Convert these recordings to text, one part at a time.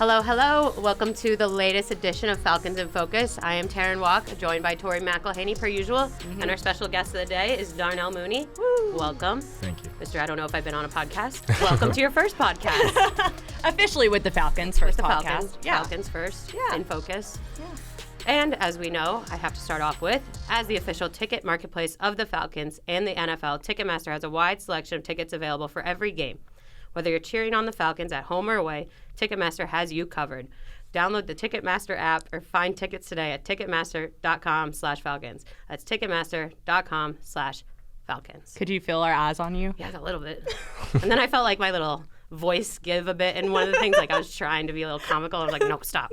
Hello, hello. Welcome to the latest edition of Falcons in Focus. I am Terrin, Waack, joined by Tori McElhaney per usual. And our special guest of the day is Darnell Mooney. Woo. Welcome. Thank you. Mr. I don't know if I've been on a podcast. Welcome to your first podcast. Officially with the Falcons first with the podcast. Falcons. Yeah. Falcons first Yeah. in Focus. Yeah. And as we know, I have to start off with, as the official ticket marketplace of the Falcons and the NFL, Ticketmaster has a wide selection of tickets available for every game. Whether you're cheering on the Falcons at home or away, Ticketmaster has you covered. Download the Ticketmaster app or find tickets today at Ticketmaster.com/Falcons. That's Ticketmaster.com/Falcons. Could you feel our eyes on you? Yeah, a little bit. And then I felt like my little voice give a bit. And one of the things, like I was trying to be a little comical. I was like, no, stop.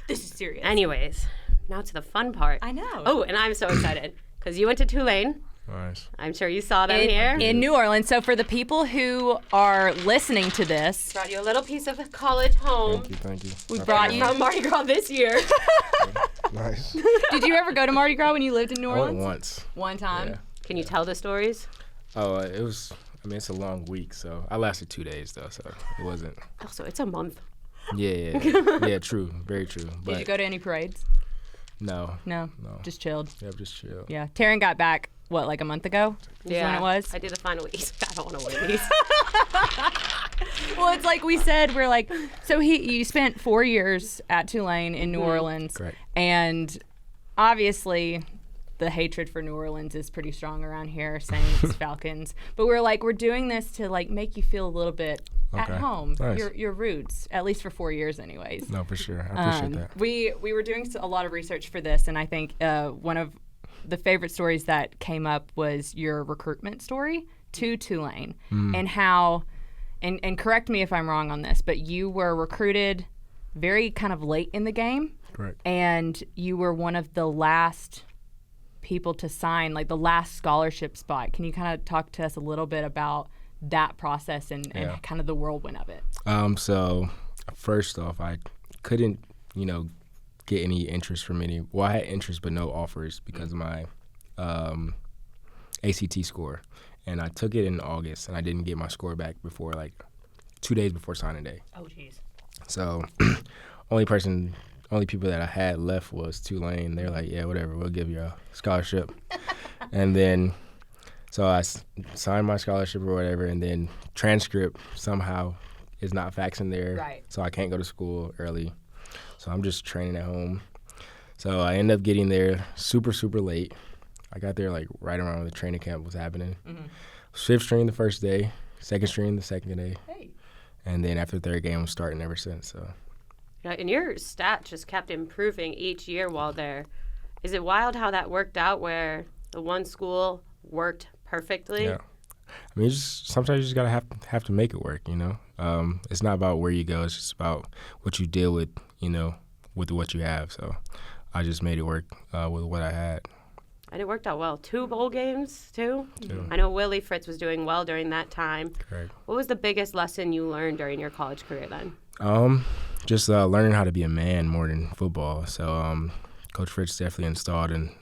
This is serious. Anyways, now to the fun part. I know. Oh, and I'm so excited because you went to Tulane. Nice. I'm sure you saw them here. In New Orleans. So for the people who are listening to this, Brought you a little piece of college home. Thank you. we brought you. From Mardi Gras this year. Nice. Did you ever go to Mardi Gras when you lived in New I went Orleans? once. One time. Yeah. Can you tell the stories? Oh, it's a long week, so I lasted 2 days though, so it wasn't. Also, it's a month. Yeah, true, very true. But Did you go to any parades? No. No. Just chilled. Yeah, just chill. Yeah. Terrin got back, what, like a month ago? Is when it was? I did the final week. I don't want to win these. Well, it's like we said, we're like, so you spent 4 years at Tulane in New Orleans. Correct. And obviously the hatred for New Orleans is pretty strong around here, Saints, Falcons. But we're doing this to like make you feel a little bit at Okay. home, Nice. your roots, at least for 4 years anyways. No, for sure. I appreciate that. We were doing a lot of research for this, and I think one of the favorite stories that came up was your recruitment story to Tulane and how, and correct me if I'm wrong on this, but you were recruited very kind of late in the game. Correct. And you were one of the last people to sign, like the last scholarship spot. Can you kind of talk to us a little bit about that process and kind of the whirlwind of it? So first off, I couldn't, get any interest from any. Well, I had interest, but no offers because of my ACT score, and I took it in August, and I didn't get my score back before like 2 days before signing day. Oh, jeez. So only people that I had left was Tulane. They're like, yeah, whatever, we'll give you a scholarship. And then, so I signed my scholarship or whatever, and then transcript somehow is not faxing there. Right. So I can't go to school early. So I'm just training at home. So I ended up getting there super, super late. I got there like right around when the training camp was happening. Mm-hmm. Fifth string the first day, second string the second day. Hey. And then after the third game, I was starting ever since. So. Yeah, and your stat just kept improving each year while there. Is it wild how that worked out where the one school worked perfectly? Yeah. I mean, sometimes you just gotta have to make it work. It's not about where you go; it's just about what you deal with. With what you have. So, I just made it work with what I had. And it worked out well. 2 bowl games, too? Two. I know Willie Fritz was doing well during that time. Correct. What was the biggest lesson you learned during your college career then? Just learning how to be a man more than football. So, Coach Fritz definitely installed in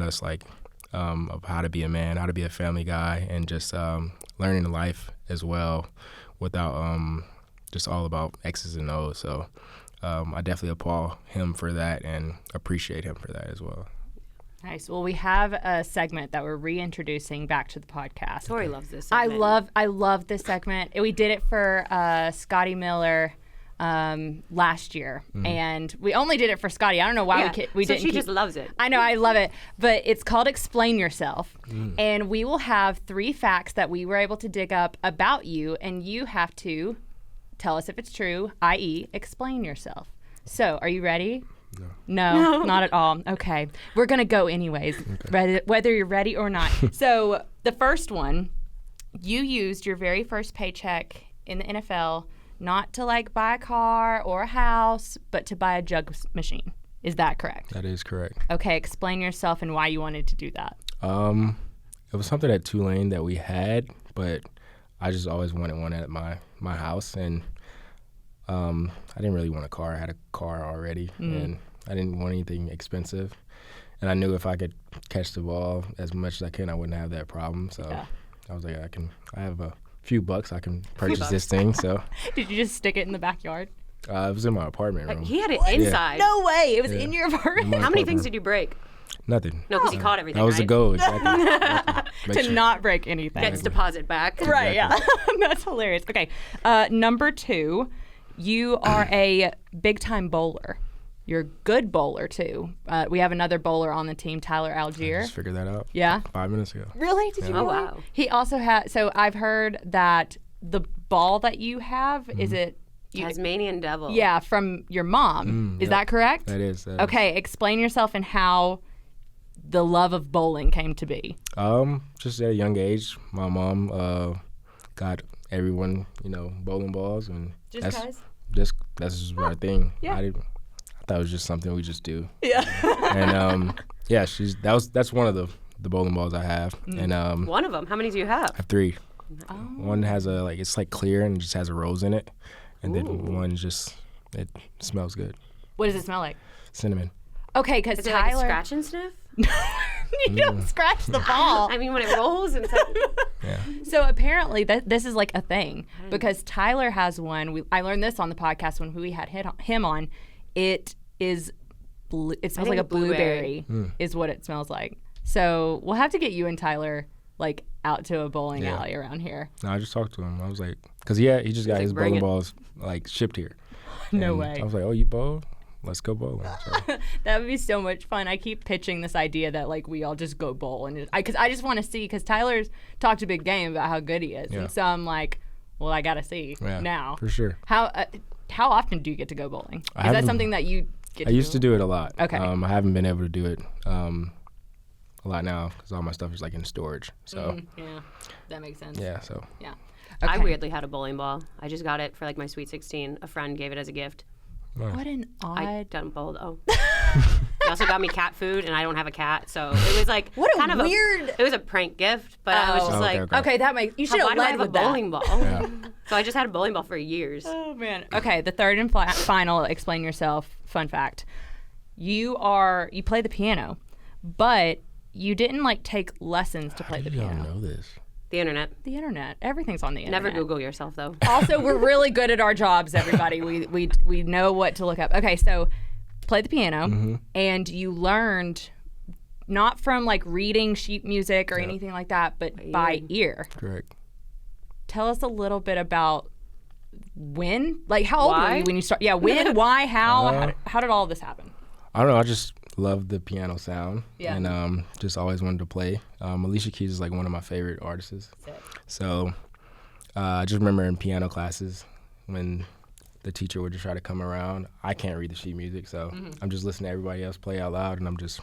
us like of how to be a man, how to be a family guy, and just learning life as well, without just all about X's and O's. So. I definitely applaud him for that and appreciate him for that as well. Nice. Well, we have a segment that we're reintroducing back to the podcast. Tori loves this segment. I love this segment. We did it for Scotty Miller last year, and we only did it for Scotty. I don't know why we didn't. She just loves it. I know, I love it. But it's called Explain Yourself, and we will have 3 facts that we were able to dig up about you, and you have to tell us if it's true, i.e., explain yourself. So, are you ready? No, not at all. Okay. We're going to go anyways, whether you're ready or not. So, the first one, you used your very first paycheck in the NFL not to like buy a car or a house, but to buy a jug machine. Is that correct? That is correct. Okay. Explain yourself and why you wanted to do that. It was something at Tulane that we had, but I just always wanted one at my house, and I didn't really want a car. I had a car already, and I didn't want anything expensive. And I knew if I could catch the ball as much as I can, I wouldn't have that problem. So I was like, I have a few bucks, I can purchase this thing. So Did you just stick it in the backyard? It was in my apartment room. He had it inside. No way. It was in your apartment. My How many things apartment did you break? room. Nothing. No, because he caught everything. That was right? the goal. Exactly. Make To sure. not break anything. Get his deposit back. Right, yeah. That's hilarious. Okay. Number 2, you are a big-time bowler. You're a good bowler, too. We have another bowler on the team, Tyler Algier. Just figured that out. Yeah? 5 minutes ago. Really? Did you Oh, really? wow. He also had, so I've heard that the ball that you have, is it? Tasmanian devil. Yeah, from your mom. Is yep. that correct? That is. Okay, explain yourself and how the love of bowling came to be. Just at a young age, my mom got everyone, bowling balls, and Guys? that's just our thing. Yeah. I thought it was just something we just do. Yeah. And yeah, that's one of the bowling balls I have, and One of them. How many do you have? I have 3. Oh. One has it's like clear and just has a rose in it, and then one it smells good, What does it smell like? cinnamon. Okay, because Is it like a Tyler. scratch and sniff? You don't scratch the ball. I mean, when it rolls and Yeah. So apparently this is like a thing because Tyler has one. I learned this on the podcast when we had him on. It is. It smells like think a blueberry. Is what it smells like. So we'll have to get you and Tyler like out to a bowling alley around here. No, I just talked to him. I was like, because he just got like, his bring bowling it. balls like shipped here. No And way. I was like, oh, you bowl? Let's go bowling. So, That would be so much fun. I keep pitching this idea that like we all just go bowl and because I just want to see because Tyler's talked a big game about how good he is, Yeah. and so I'm like, well, I gotta see yeah, now. for sure. How often do you get to go bowling? Is that haven't- something that you get? I used to do it a lot. Okay. I haven't been able to do it a lot now because all my stuff is like in storage. So Yeah, that makes sense. yeah, so Yeah. I Okay. weirdly had a bowling ball. I just got it for like my Sweet 16. A friend gave it as a gift. What an I odd. don't bowl though. He also got me cat food, and I don't have a cat, so it was like What a kind of weird- it was a prank gift, but I was just Oh. like, Okay. Okay, that makes you should why have do I led have a with that. bowling ball? Yeah. So I just had a bowling ball for years. Oh man. Okay, the third and final explain yourself fun fact. You play the piano, but you didn't like take lessons to play the you don't piano. know this. The internet. The internet. Everything's on the internet. Never Google yourself though. Also, we're really good at our jobs, everybody. We know what to look up. Okay, so play the piano, and you learned not from like reading sheet music or anything like that, but by ear. Correct. Tell us a little bit about when, like how old were Why? you when you start? Yeah, when, why, how did all of this happen? I don't know. I just love the piano sound, Yeah. and just always wanted to play. Alicia Keys is like one of my favorite artists. Sick. So I just remember in piano classes when the teacher would just try to come around. I can't read the sheet music, so I'm just listening to everybody else play out loud, and I'm just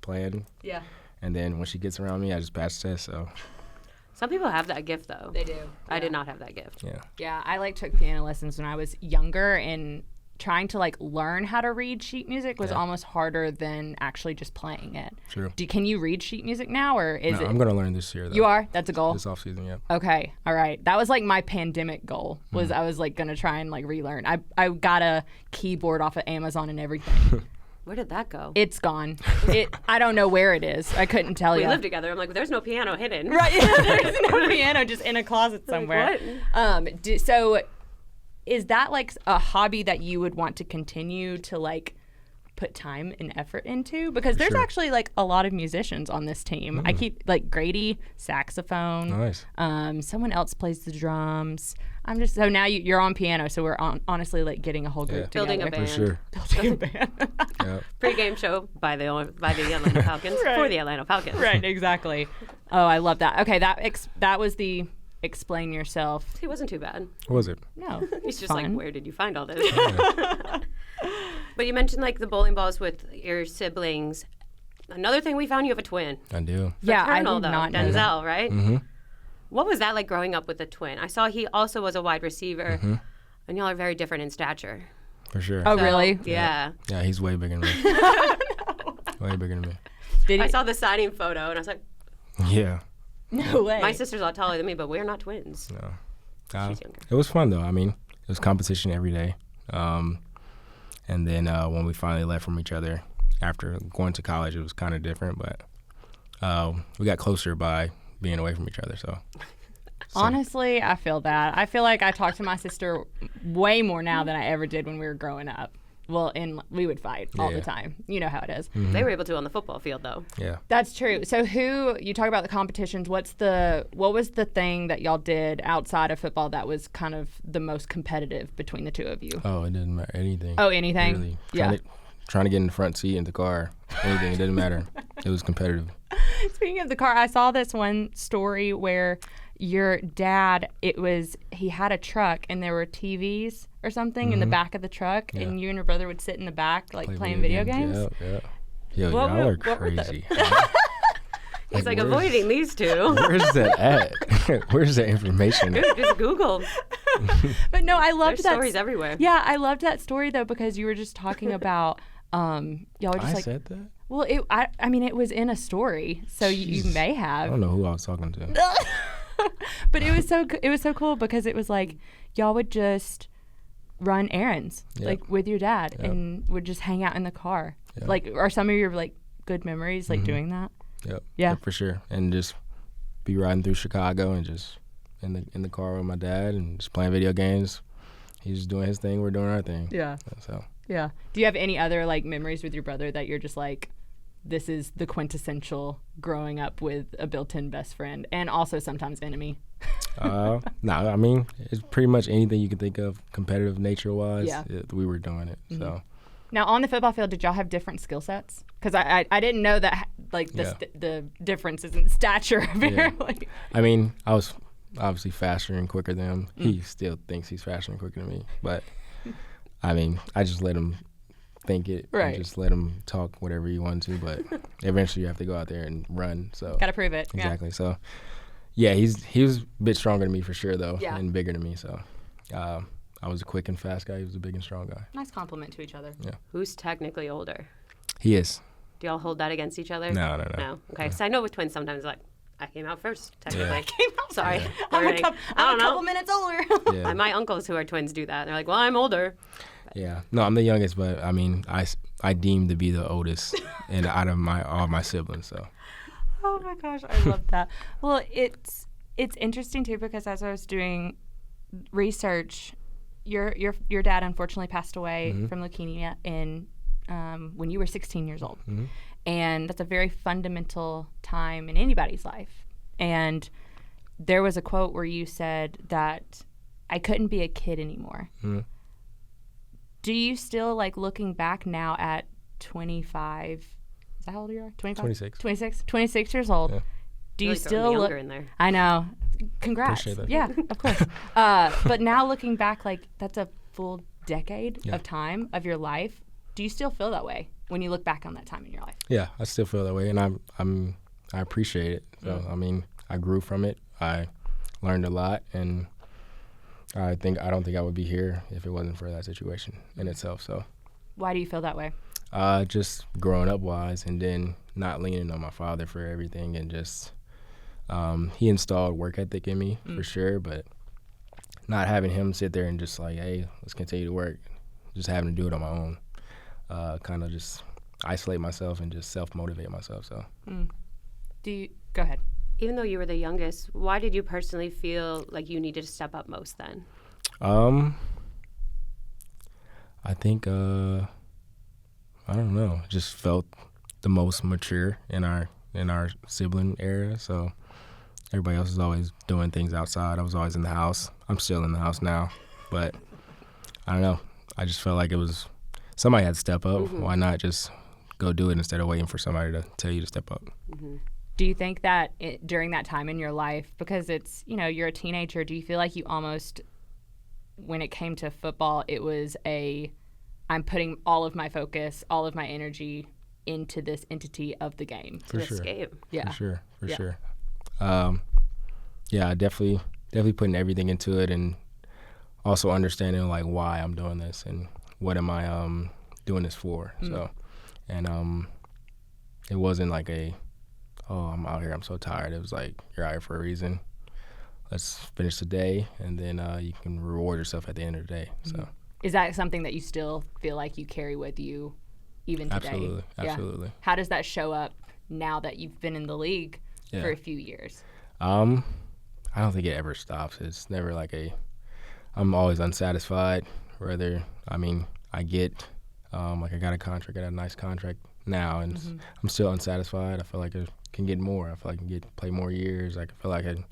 playing. Yeah, And then when she gets around me, I just pass the test. So Some people have that gift though. they do. I did not have that gift. yeah, Yeah, I like took piano lessons when I was younger, and trying to like learn how to read sheet music was almost harder than actually just playing it. true. Can you read sheet music now, or is No, it? I'm gonna learn this year though. You are? That's a goal. This off season, yep. Okay, all right. That was like my pandemic goal. Was I was like gonna try and like relearn. I got a keyboard off of Amazon and everything. Where did that go? It's gone. I don't know where it is. I couldn't tell We you. live together. I'm like, there's no piano hidden. Right. There's no piano just in a closet somewhere. what? So is that like a hobby that you would want to continue to like put time and effort into? Because there's sure. actually like a lot of musicians on this team. I keep like Grady, saxophone. Nice. Someone else plays the drums. I'm just so now you're on piano, so we're honestly like getting a whole group Yeah. together. Building a For band. sure. Building a band. Yep. Pre-game show by the Atlanta Falcons for the Atlanta Falcons. Right, exactly. Oh, I love that. Okay, that was the explain yourself. He wasn't too bad. What was it? No, He's just fun. like, where did you find all this? But you mentioned like the bowling balls with your siblings. Another thing we found, you have a twin. I do. Yeah, I Fraternal, did though. not know that. Denzel, right? Mm-hmm. What was that like growing up with a twin? I saw he also was a wide receiver, and y'all are very different in stature. For sure. Oh, So, really? Yeah. Yeah, he's way bigger than me. Way bigger than me. Did I he? saw the signing photo, and I was like, Yeah. No way. my sister's a lot taller than me, but we're not twins. No. She's younger. It was fun though. I mean, it was competition every day. And then when we finally left from each other after going to college, it was kind of different, but we got closer by being away from each other. So So, Honestly, I feel that. I feel like I talk to my sister way more now than I ever did when we were growing up. Well, and we would fight all the time. You know how it is. Mm-hmm. They were able to on the football field, though. Yeah. That's true. So you talk about the competitions. What was the thing that y'all did outside of football that was kind of the most competitive between the two of you? Oh, it didn't matter. Anything. Oh, anything? Really. Yeah. Trying to get in the front seat in the car. Anything. It didn't matter. It was competitive. Speaking of the car, I saw this one story where your dad, he had a truck and there were TVs or something in the back of the truck, and you and your brother would sit in the back like playing video games. Yeah. Yo, What y'all were- are what were crazy. He's like where's- avoiding these two. Where's that at? Where's that information? Dude, just Google. But no, I loved There's that. stories everywhere. Yeah, I loved that story though because you were just talking about y'all were just I like, said that? well, I mean, it was in a story, so you may I have. don't know who I was talking to. But it was so cool because it was like y'all would just run errands like with your dad and would just hang out in the car. Yep. Like, are some of your like good memories like doing that? Yep. Yeah. For sure. And just be riding through Chicago and just in the car with my dad and just playing video games. He's just doing his thing. We're doing our thing. Yeah. So. Yeah. Do you have any other like memories with your brother that you're just like, this is the quintessential growing up with a built-in best friend and also sometimes enemy? No, I mean, it's pretty much anything you can think of competitive nature-wise. Yeah. We were doing it. So. Now, on the football field, did y'all have different skill sets? Because I didn't know that, like, the differences in stature, apparently. I mean, I was obviously faster and quicker than him. He still thinks he's faster and quicker than me. But, I mean, I just let him think it. Right. And just let him talk whatever he wants to. But eventually you have to go out there and run. So Gotta prove it. exactly. So, yeah, he was a bit stronger than me for sure, though, Yeah. and bigger than me. So, I was a quick and fast guy. He was a big and strong guy. Nice compliment to each other. Yeah. Who's technically older? He is. Do y'all hold that against each other? No. No. Okay. So I know with twins sometimes like I came out first technically. Yeah. Came out Sorry. I'm Learning. a I don't couple know. minutes older. Yeah. My uncles who are twins do that. They're like, well, I'm older. Yeah, no, I'm the youngest, but I mean, I deem to be the oldest, and out of all my siblings. So Oh my gosh, I love that. Well, it's interesting too because as I was doing research, your dad unfortunately passed away from leukemia when you were 16 years old, and that's a very fundamental time in anybody's life. And there was a quote where you said that I couldn't be a kid anymore. Do you still, like, looking back now at 25, is that how old you are? 25? 26. 26 years old. Yeah. Do you Really throwing still the look? younger in there. I know. Congrats. Appreciate that. Yeah, of course. But now looking back, like, that's a full decade Yeah. of time of your life. Do you still feel that way when you look back on that time in your life? Yeah, I still feel that way, and I appreciate it. So I mean, I grew from it. I learned a lot, and I don't think I would be here if it wasn't for that situation in itself. So Why do you feel that way? just growing up wise, and then not leaning on my father for everything, and just he installed work ethic in me for sure, but not having him sit there and just like, hey, let's continue to work, just having to do it on my own, kind of just isolate myself and just self-motivate myself. So Go ahead. Even though you were the youngest, why did you personally feel like you needed to step up most then? I think I don't know, just felt the most mature in our sibling era. So everybody else is always doing things outside. I was always in the house. I'm still in the house now, but I don't know. I just felt like it was somebody had to step up. Why not just go do it instead of waiting for somebody to tell you to step up? Do you think that during that time in your life, because it's, you're a teenager, do you feel like you almost, when it came to football, it was I'm putting all of my focus, all of my energy into this entity of the game? For sure. Escape. Yeah. For Yeah. sure. Yeah, definitely putting everything into it, and also understanding like why I'm doing this and what am I doing this for. So, and it wasn't like I'm out here, I'm so tired. It was like, you're out here for a reason. Let's finish the day, and then you can reward yourself at the end of the day. So Is that something that you still feel like you carry with you even today? absolutely, Yeah. absolutely. How does that show up now that you've been in the league Yeah. for a few years? I I don't think it ever stops. It's never like I'm always unsatisfied. I get, I got a contract, got a nice contract now, and I'm still unsatisfied. I feel like I can get more. I feel like I can play more years. I feel like I can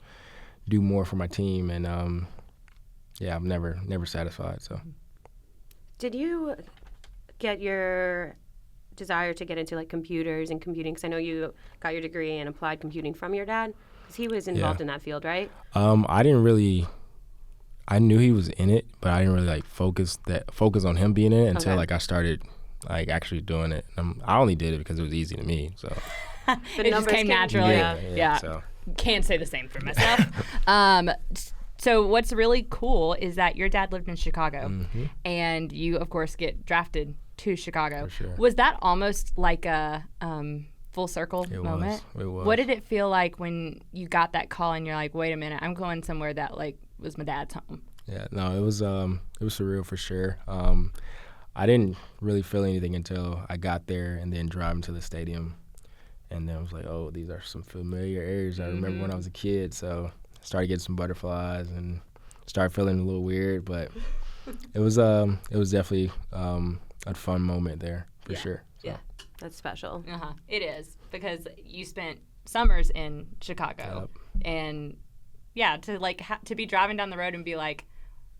do more for my team, and I'm never satisfied. So, did you get your desire to get into like computers and computing? Because I know you got your degree in applied computing from your dad, because he was involved in that field, right? I knew he was in it, but I didn't really like focus on him being in it until I started like actually doing it. I only did it because it was easy to me. So it just came naturally. Yeah. So. Can't say the same for myself. So what's really cool is that your dad lived in Chicago, and you, of course, get drafted to Chicago. For sure. Was that almost like a full circle moment? It was. What did it feel like when you got that call and you're like, wait a minute, I'm going somewhere that like was my dad's home? Yeah, no, it was surreal for sure. I didn't really feel anything until I got there and then driving to the stadium, and then I was like, oh, these are some familiar areas I remember when I was a kid. So I started getting some butterflies and started feeling a little weird, but it was definitely a fun moment there for sure. So. Yeah, that's special. It is, because you spent summers in Chicago, and to be driving down the road and be like,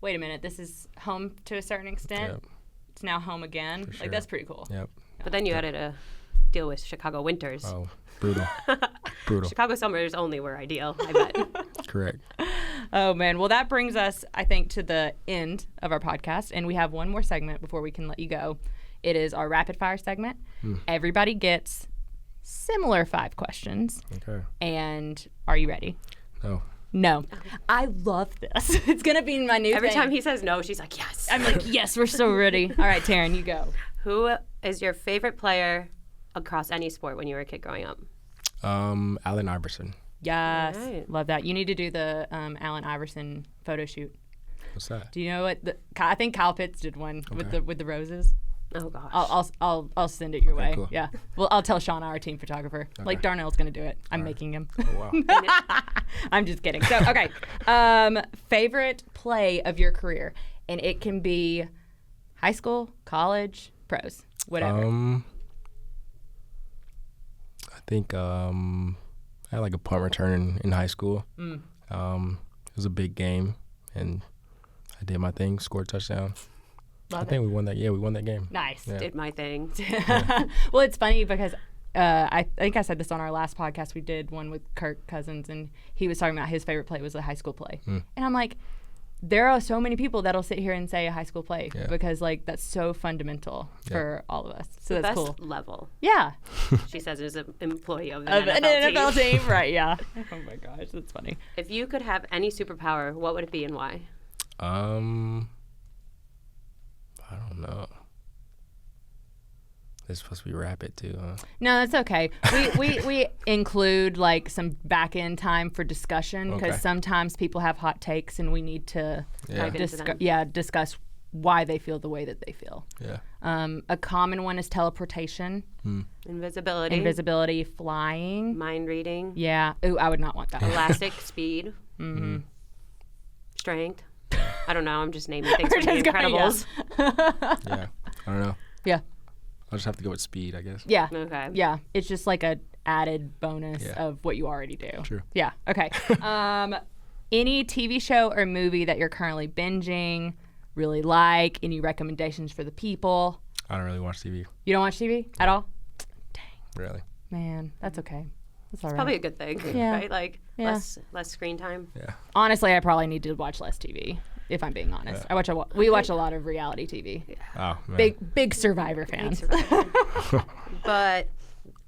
wait a minute, this is home to a certain extent. Yep. It's now home again. For sure. Like, that's pretty cool. Yep. But then you had to deal with Chicago winters. Oh, brutal. Brutal. Chicago summers only were ideal, I bet. Correct. Oh, man. Well, that brings us, I think, to the end of our podcast, and we have one more segment before we can let you go. It is our rapid fire segment. Everybody gets similar 5 questions. Okay. And are you ready? No. I love this. It's going to be my new Every thing. time he says no, she's like, yes. I'm like, yes, we're so ready. All right, Terrin, you go. Who is your favorite player across any sport when you were a kid growing up? Allen Iverson. Yes. Right. Love that. You need to do the Allen Iverson photo shoot. What's that? Do you know what? I think Kyle Pitts did one with the roses. Oh gosh. I'll send it your way. Cool. Yeah. Well, I'll tell Shauna, our team photographer. Okay. Like Darnell's gonna do it. I'm making him. Oh, wow. I'm just kidding. So okay. Favorite play of your career, and it can be high school, college, pros, whatever. I think I had like a punt return in high school. It was a big game, and I did my thing, scored a touchdown. I think we won that. Yeah, we won that game. Nice. Yeah. Did my thing. Well, it's funny because I think I said this on our last podcast. We did one with Kirk Cousins, and he was talking about his favorite play was a high school play. And I'm like, there are so many people that'll sit here and say a high school play because like that's so fundamental for all of us. So the that's best cool. level. Yeah. She says as an employee of the Of NFL an NFL team. team, right? Yeah. Oh my gosh, that's funny. If you could have any superpower, what would it be and why? I don't know. It's supposed to be rapid too, huh? No, that's okay. We include like some back end time for discussion because sometimes people have hot takes and we need to discuss why they feel the way that they feel. Yeah. A common one is teleportation, Invisibility. flying, Mind reading. Yeah. Ooh, I would not want that. Elastic speed. Strength. I don't know. I'm just naming things from The Incredibles. Yeah. I don't know. Yeah. I'll just have to go with speed, I guess. Yeah. Okay. Yeah. It's just like a added bonus of what you already do. True. Yeah. Okay. Any TV show or movie that you're currently binging, really like? Any recommendations for the people? I don't really watch TV. You don't watch TV at all? Dang. Really? Man, that's okay. That's all right. Probably a good thing, right? Like less screen time. Yeah. Honestly, I probably need to watch less TV, if I'm being honest. We watch a lot of reality TV. Oh, man. Big Survivor fans. But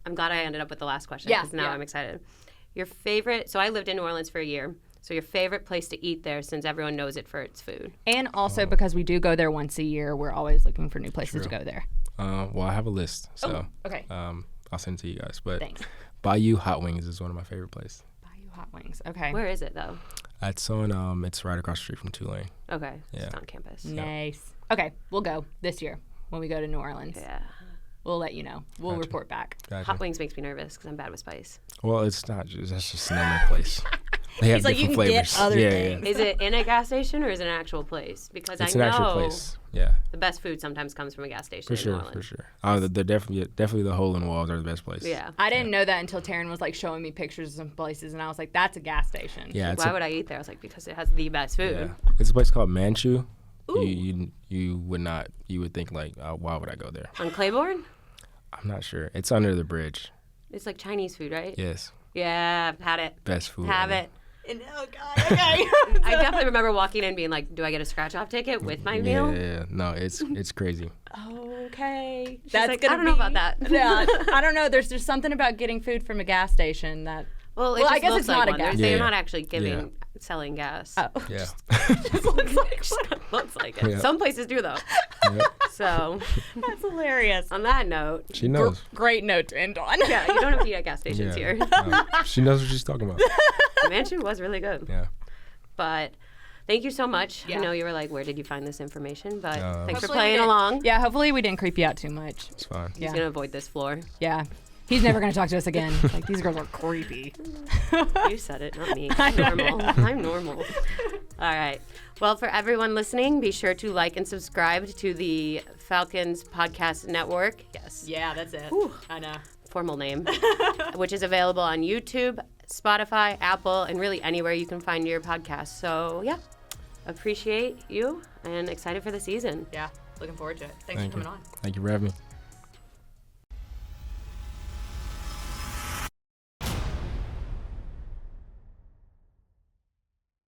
I'm glad I ended up with the last question because now I'm excited. Your favorite, so I lived in New Orleans for a year. So your favorite place to eat there, since everyone knows it for its food. And also because we do go there once a year, we're always looking for new places to go there. Well, I have a list, so okay. I'll send it to you guys. But Thanks. Bayou Hot Wings is one of my favorite places. Bayou Hot Wings. Okay. Where is it though? It's on. It's right across the street from Tulane. Okay. Yeah. It's on campus. Nice. Okay, we'll go this year when we go to New Orleans. Yeah. We'll let you know. We'll report back. Gotcha. Hot wings makes me nervous because I'm bad with spice. Well, it's not. That's just a normal place. They have He's like, you different can flavors. get other things. Is it in a gas station or is it an actual place? Because It's I an know actual place. Yeah, the best food sometimes comes from a gas station for in sure, New Orleans. for sure. They're definitely the hole in the walls are the best place. Yeah. I didn't know that until Terrin was like showing me pictures of some places, and I was like, "That's a gas station." Yeah, Why would I eat there? I was like, because it has the best food. yeah. It's a place called Manchu. You would think like, why would I go there? On Claiborne? I'm not sure. It's under the bridge. It's like Chinese food, right? Yes, Yeah, I've had it. best food. Have ever. it. And, oh God. Okay. I definitely remember walking in and being like, do I get a scratch-off ticket with my meal? Yeah. No, it's crazy. Okay. She's like, I don't know about that. Yeah. I don't know. There's just something about getting food from a gas station that. Well, Well, I just guess looks it's like not a one. gas They're Yeah. not actually selling gas. Oh. Yeah. Looks like it. Yeah. Some places do though. Yep. So, That's hilarious. on that note, She knows. Great note to end on. yeah, you don't have to eat at gas stations Yeah. here. No, she knows what she's talking about. The mansion was really good. Yeah. But thank you so much. Yeah. I know you were like, where did you find this information? But thanks for Hopefully we playing didn't- along. Yeah, hopefully we didn't creep you out too much. It's fine. He's Yeah. going to avoid this floor. Yeah. He's never going to talk to us again. Like, these girls are creepy. You said it, not me. I'm normal. I'm normal. All right. Well, for everyone listening, be sure to like and subscribe to the Falcons Podcast Network. Yes. Yeah, that's it. Whew. I know. Formal name, which is available on YouTube, Spotify, Apple, and really anywhere you can find your podcast. So, yeah, appreciate you and excited for the season. Yeah, looking forward to it. Thanks Thank for you. coming on. Thank you for having me.